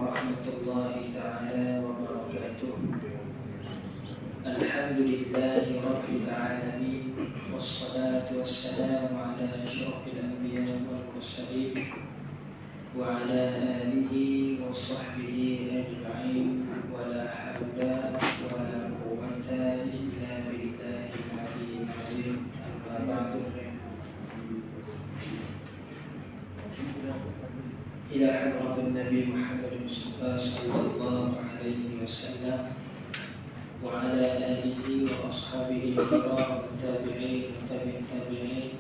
ورحمة الله تعالى وبركاته. الحمد لله رب العالمين، والصلاة والسلام على أشرف الأنبياء والمرسلين وعلى آله وصحبه أجمعين، ولا حول ولا قوة إلا بالله العلي العظيم. أما بعد، إلى حضرة النبي محمد المصطفى صلى الله عليه وسلم وعلى آله وأصحابه الكرام التابعين وتابع التابعين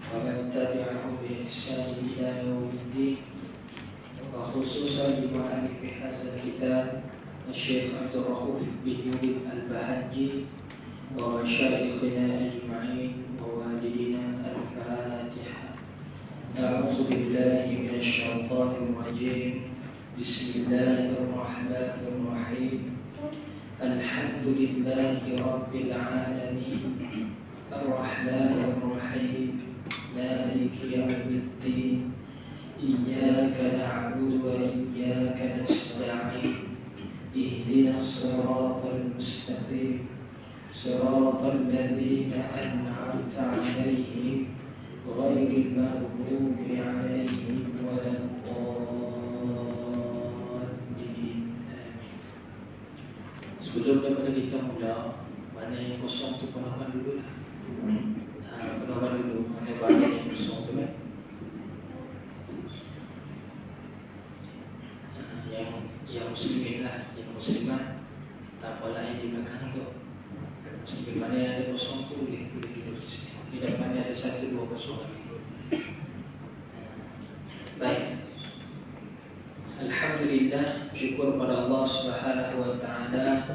ومن تبعهم بإحسان إلى يوم الدين، وخصوصا لمؤلف هذا الكتاب الشيخ عبد الرؤوف بن يوسف البهنجي ومشايخنا أجمعين ووالدنا. الفاتحة. أعوذ بالله من الشيطان الرجيم. بسم الله الرحمن الرحيم. الحمد لله رب العالمين، الرحمن الرحيم، مالك يوم الدين، إياك نعبد وإياك نستعين، اهدنا الصراط المستقيم، صراط الذين أنعمت عليهم غير المغضوب عليهم ولا الضالين. Sebelum daripada kita mula, mana yang kosong tu penuhkan dulu lah. Penuhkan dulu, mana bahagian yang kosong tu kan. Yang muslimin lah, yang muslimat, tak apalah yang di belakang tu. Muslimin mana yang ada kosong tu boleh duduk di sini. Di depannya ada 1-2 kosong lagi. Baik. Alhamdulillah, syukur pada Allah Subhanahu wa taala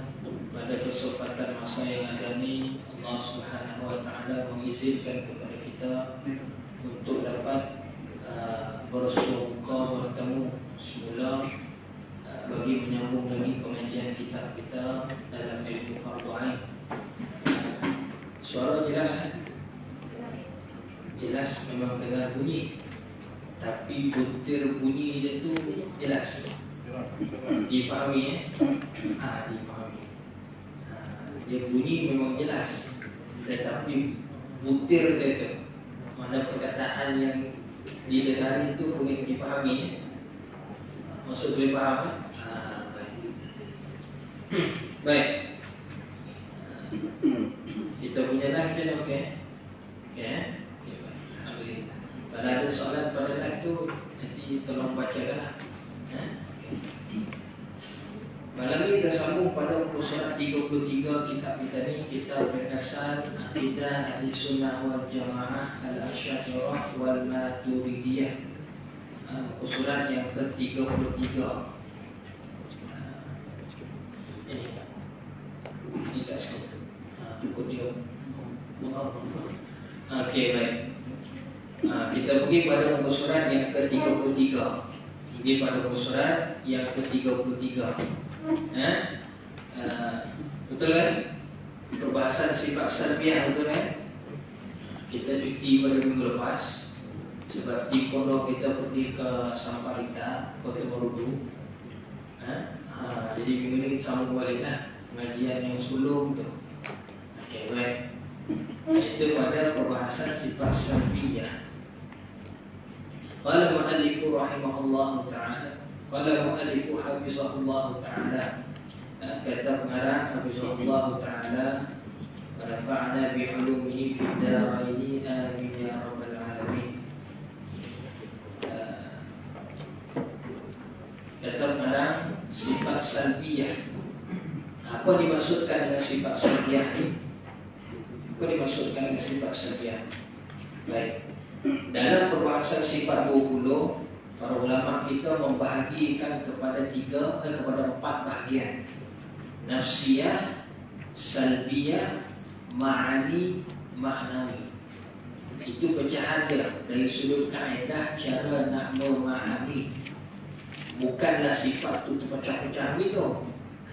pada kesempatan masa yang ada ni Allah Subhanahu wa taala mengizinkan kepada kita untuk dapat bertemu semula bagi menyambung lagi pengajian kitab kita dalam ilmu Fardhu Ain. Suara jelas kan? Jelas, memang dengar bunyi, tapi butir bunyi dia tu jelas. Dipahami dipahami. Dia bunyi memang jelas, tetapi butir dia tu, mana perkataan yang didengar itu boleh dipahami. Maksud boleh faham kan? Baik. Kita punya dah kita okey. Okey. Alhamdulillah. Kalau ada soalan pada live tu nanti tolong bacakanlah. Malam ini kita sambung pada muka surat 33 kitab kita ni, kitab Berdasar Akidah Ahlussunnah wal Jamaah Al-Asy'ariyah wal Maturidiyah. Muka surat yang ke-33. Ini kat sini. Cukup dia. Okey, baik. Kita pergi pada muka surat yang ke-33. Pergi pada muka surat yang ke-33. Betul kan? Perbahasan sifat salbiah, betul kan? Kita cuti pada minggu lepas sebab di pondok kita pergi ke Samarinda, Kota Marudu. Jadi minggu ni sambung baliklah pengajian yang sebelum tu. Okey, baik. Itu pada perbahasan sifat salbiyah. Qala mu'allifu rahimahullah ta'ala, qala mu'allifu hafizahullah ta'ala, kata pengarang hafizahullah ta'ala, wa nafa'na bi'ulumihi fid daraini amin ya rabbal alamin. Kata pengarang sifat salbiyah. Apa dimaksudkan dengan sifat salbiyah ini? Apa dimaksudkan dengan sifat salbiyah? Baik. Dalam perbahasan sifat 20, para ulama kita membahagikan kepada 4 bahagian. Nafsiyah, salbiyah, ma'ani, ma'nawi. Itu pecahan dia dari sudut kaedah cara nak memahami. Bukanlah sifat tu terpecah-pecah gitu.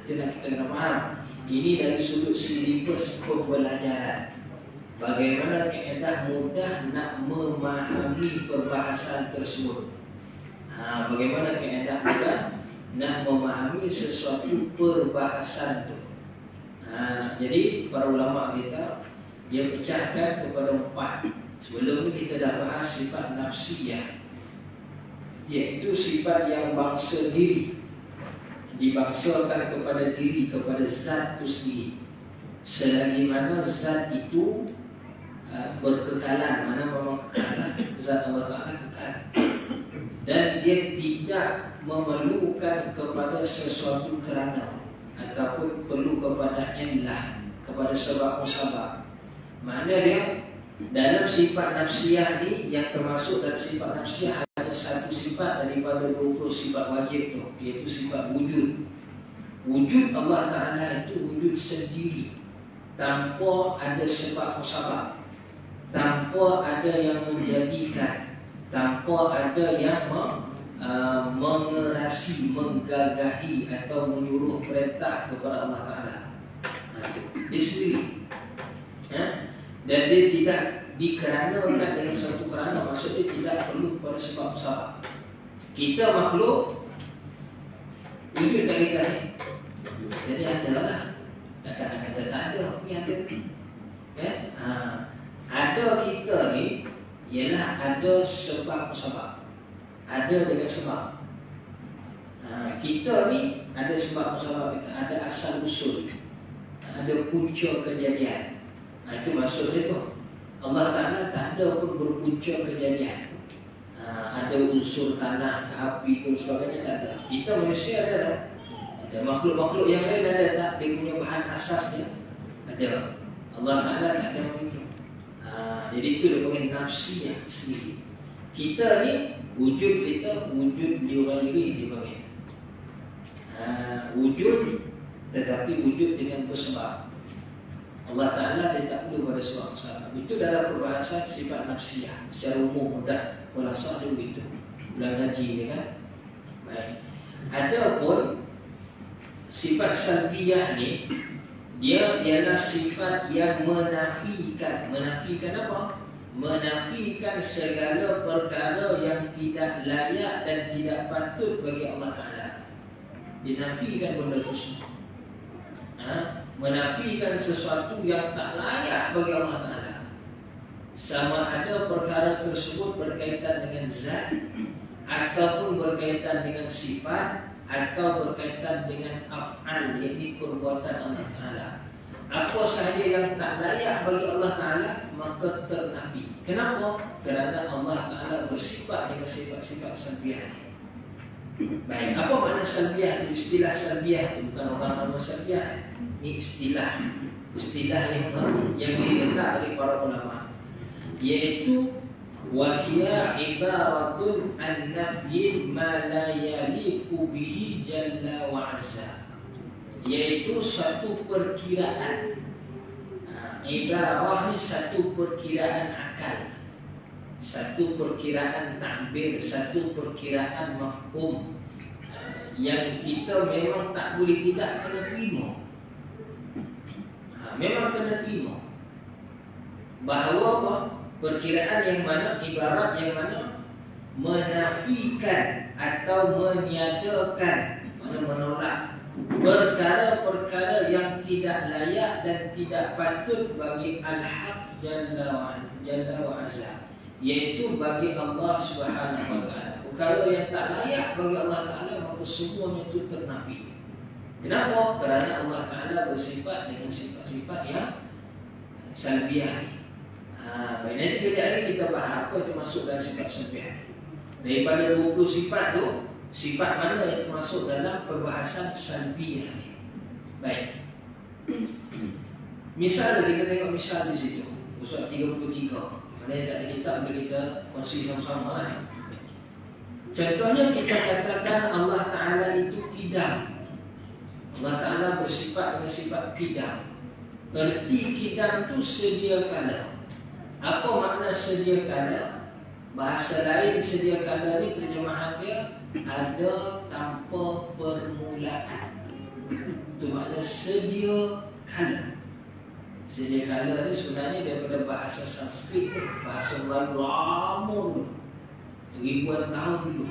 Itu nak kita kena faham. Ini dari sudut silibus pembelajaran. Bagaimana kaedah mudah nak memahami perbahasan tersebut. Bagaimana kaedah mudah nak memahami sesuatu perbahasan tu. Jadi para ulama kita dia pecahkan kepada 4. Sebelum ni kita dah bahas sifat nafsiyah, iaitu sifat yang bangsa diri, dibangsakan kepada diri, kepada zat itu sendiri. Selagi mana zat itu berkekalan, mana memang kekalan, zat Allah Ta'ala kekal, dan dia tidak memerlukan kepada sesuatu kerana ataupun perlu kepada illah, kepada sebab musabab. Makna dia dalam sifat nafsiyah ni, yang termasuk dalam sifat nafsiyah hanya satu sifat daripada 20 sifat wajib tu, iaitu sifat wujud. Wujud Allah Ta'ala itu wujud sendiri, tanpa ada sebab musabab, tanpa ada yang menjadikan, tanpa ada yang mengerasi, menggagahi atau menyuruh perintah kepada Allah Ta'ala. Dia sendiri. Dan dia tidak dikeranakan dengan satu kerana, maksudnya tidak perlu kepada sebab musabab. Kita makhluk, wujud kat kita ni, jadi ada lah. Takkan nak kata tak ada, ni ada. Ada kita ni ialah ada sebab musabab, ada dengan sebab. Kita ni ada sebab musabab kita, ada asal usul, ada punca kejadian. Itu maksud dia tu. Allah Ta'ala tak ada pun berpunca kejadian. Ada unsur tanah ke api ke sebagainya, tak ada. Kita manusia ada tak? Ada. Makhluk-makhluk yang lain ada tak? Dia punya bahan asas dia ada. Allah Ta'ala tak ada begitu. Jadi itu dia panggil nafsiyah sendiri. Kita ni wujud kita, wujud liwairi dia panggil. Wujud, tetapi wujud dengan bersebab. Allah Ta'ala dia tak perlu pada sebab musabab. Itu dalam perbahasan sifat nafsiyah. Secara umum mudah, khulasah dia begitu. Ulang kaji kan. Baik. Adapun sifat salbiyah ni, dia ialah sifat yang menafikan. Menafikan apa? Menafikan segala perkara yang tidak layak dan tidak patut bagi Allah Ta'ala. Dinafikan benda itu semua. Menafikan sesuatu yang tak layak bagi Allah Ta'ala. Sama ada perkara tersebut berkaitan dengan zat, ataupun berkaitan dengan sifat, atau berkaitan dengan af'al, iaitu perbuatan Allah Ta'ala. Apa sahaja yang tak layak bagi Allah Ta'ala, maka ternafi. Kenapa? Kerana Allah Ta'ala bersifat dengan sifat-sifat salbiyah. Baik, apa makna salbiyah itu? Istilah salbiyah itu bukan orang nama salbiyah. Ini istilah yang diletak oleh para ulama, iaitu wahya ibaratun an nafyin ma la yaliqu bihi jalla wa azza, iaitu satu perkiraan. Ibarah ni satu perkiraan akal, satu perkiraan takbir, satu perkiraan mafhum, yang kita memang tak boleh tidak kena terima. Memang kena terima bahawa perkiraan yang mana, ibarat yang mana menafikan atau meniadakan, mana menolak perkara-perkara yang tidak layak dan tidak patut bagi Al-Haq Jalla wa Azza, iaitu bagi Allah Subhanahu wa Ta'ala. Perkara yang tak layak bagi Allah Ta'ala, maka semuanya itu ternafi. Kenapa? Kerana Allah Ta'ala bersifat dengan sifat-sifat yang salbiyah. Baik, nanti kejap lagi kita bahas apa itu masuk dalam sifat salbiyah. Daripada 20 sifat tu, sifat mana yang termasuk dalam perbahasan salbiyah ni. Baik. Misal, kita tengok misal di situ, surat 33. Mana yang tak ada kitab, boleh kita kongsi sama-sama lah. Contohnya kita katakan Allah Ta'ala itu qidam. Allah Ta'ala bersifat dengan sifat qidam. Erti qidam itu sedia kala. Apa makna sedia kala? Bahasa lain sedia kala ni terjemahan dia ada tanpa permulaan. Itu makna sedia kala. Sedia kala ni sebenarnya daripada bahasa Sanskrit, bahasa Melayu lama dulu, ribuan tahun dulu.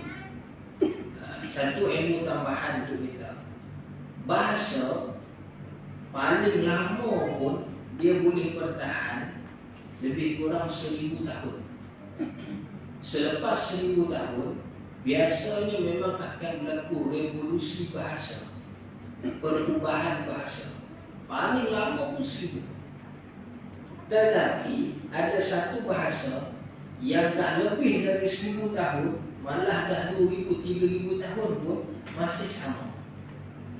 Satu ilmu tambahan untuk kita. Bahasa paling lama pun dia boleh bertahan lebih kurang 1000 tahun. Selepas 1000 tahun, biasanya memang akan berlaku revolusi bahasa, perubahan bahasa. Paling lama pun 1000. Tetapi ada satu bahasa yang dah lebih dari 1000 tahun, malah dah 2000, 3000 tahun pun masih sama.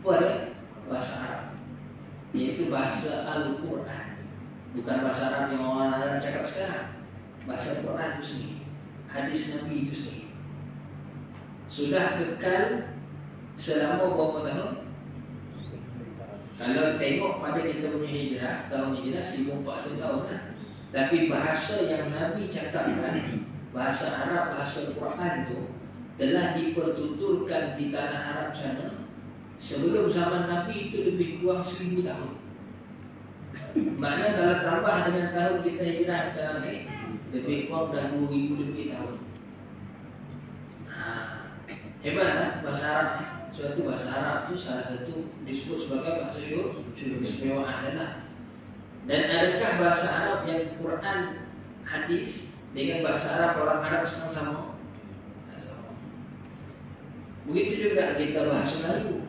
Apa dia? Bahasa Arab. Iaitu bahasa Al-Quran. Bukan bahasa Arab yang orang Arab cakap sekarang. Bahasa Quran itu sendiri, hadis Nabi itu sendiri. Sudah kekal selama berapa tahun? Kalau tengok pada kita punya hijrah, tahun hijrah 1400 tahun lah. Tapi bahasa yang Nabi cakapkan, bahasa Arab, bahasa Quran itu telah dipertuturkan di tanah Arab sana sebelum zaman Nabi itu lebih kurang 1000 tahun. Maknanya kalau tambah dengan tahun kita hijrah sekarang ni, lebih kurang dah 2000 lebih tahun. Hebat kan bahasa Arab ni. Suatu bahasa Arab tu salah satu disebut sebagai bahasa syurga keistimewaan adalah. Dan adakah bahasa Arab yang Quran hadis dengan bahasa Arab orang Arab sama? Tak sama. Begitu juga kita bahasa Melayu.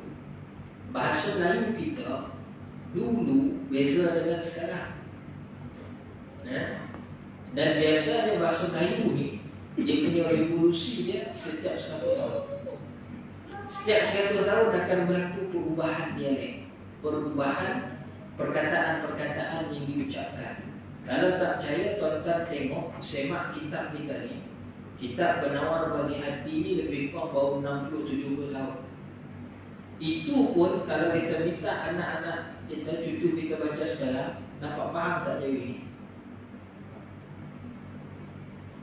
Bahasa Melayu kita dulu beza dengan sekarang. Dan biasanya bahasa Melayu ni dia punya revolusi dia setiap 100 tahun. Setiap 100 tahun akan berlaku perubahan dialek, perubahan perkataan-perkataan yang diucapkan. Kalau tak percaya, tuan-tuan tengok, semak kitab kita ni. Kitab Penawar Bagi Hati ni lebih kurang baru 60-70 tahun. Itu pun kalau kita minta anak-anak kita, cucu kita baca sekarang, dapat faham tak jauh ini?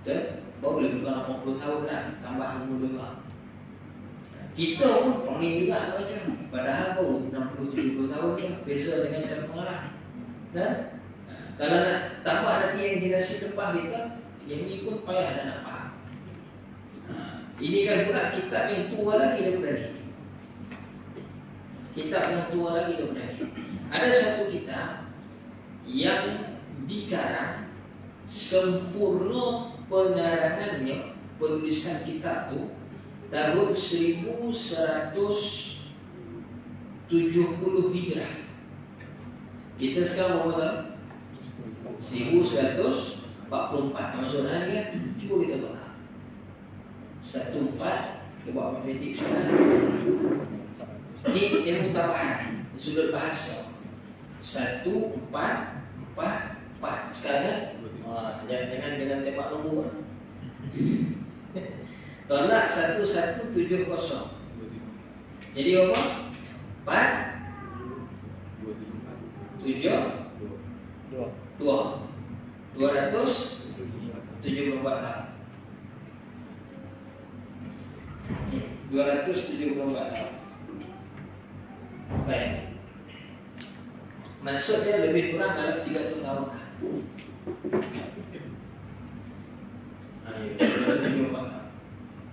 Betul? Baru lebih kurang 80 tahun lah, tambah umur juga. Kita pun panggil juga nak baca. Padahal baru 60-70 tahun ni, beza dengan cara pengarah. Dan kalau nak tambah lagi yang generasi lepas kita, yang ni pun payah dah nak faham. Ini kan pula kitab yang tua lagi daripada ni. Kitab yang tua lagi daripada ni. Ada satu kitab yang dikarang sempurna pengarangannya, penulisan kitab tu tahun 1170 Hijrah. Kita sekarang berapa tahun? 1144. Nama saudara ni kan? Cuba kita tolak 14. Kita buat matematik sekarang. Ini ilmu tambahan sudut bahasa. 1444. Sekarang jangan tembak nombor. Tolak 1170. Jadi apa? 4 7 2 274 tahun. 274 tahun. Baik. Maksudnya lebih kurang dalam 300 tahun lah.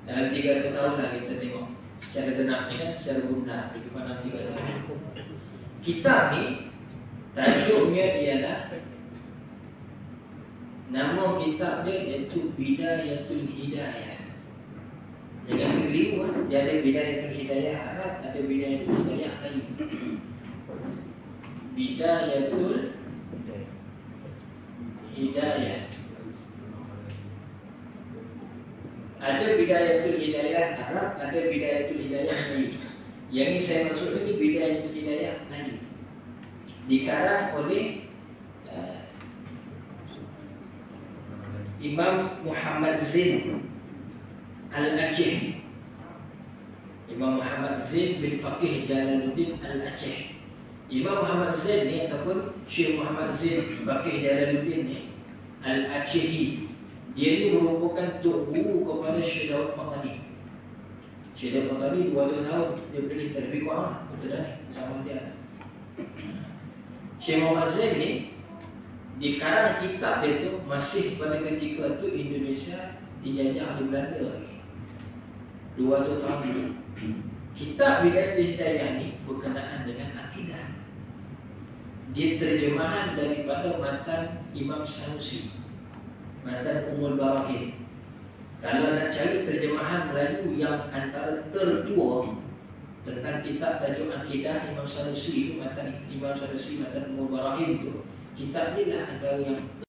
Dalam 300 tahun lah kita tengok secara genap ni kan, secara bunda lebih kurang dalam 300 tahun. Kitab ni tajuknya ialah, nama kitab dia iaitu Bidayatul Hidayah. Jangan terkeliru kan? Dia ada Bidayatul Hidayah Arab, ada Bidayatul Hidayah Melayu. Bidayatul Hidayah. Ada Bidayatul Hidayah Arab, ada Bidayatul Hidayah Melayu. Yang ini saya maksud ini Bidayatul Hidayah Melayu. Dikarang oleh Imam Muhammad Zain Al-Aceh. Imam Muhammad Zain bin Faqih Jalaluddin Al-Aceh. Imam Muhammad Zain ni ataupun Syekh Muhammad Zain Faqih Jalaluddin ni Al-Acehi, dia ni merupakan tok guru kepada Syekh Daud Fatani. Syekh Daud Fatani 2 tahun dia beri lebih kurang betul dah ni sama dia. Syekh Muhammad Zain ni dikarang kitab dia tu masih pada ketika tu Indonesia dijajah oleh Belanda lagi. 200 tahun ini. Kitab Bidayatul Hidayah ini berkenaan dengan akidah. Dia terjemahan daripada matan Imam Sanusi, matan Ummul Barahin. Kalau nak cari terjemahan Melayu yang antara tertua tentang kitab tajuk akidah Imam Sanusi itu, matan Imam Sanusi, matan Ummul Barahin itu, kitab ni lah antara yang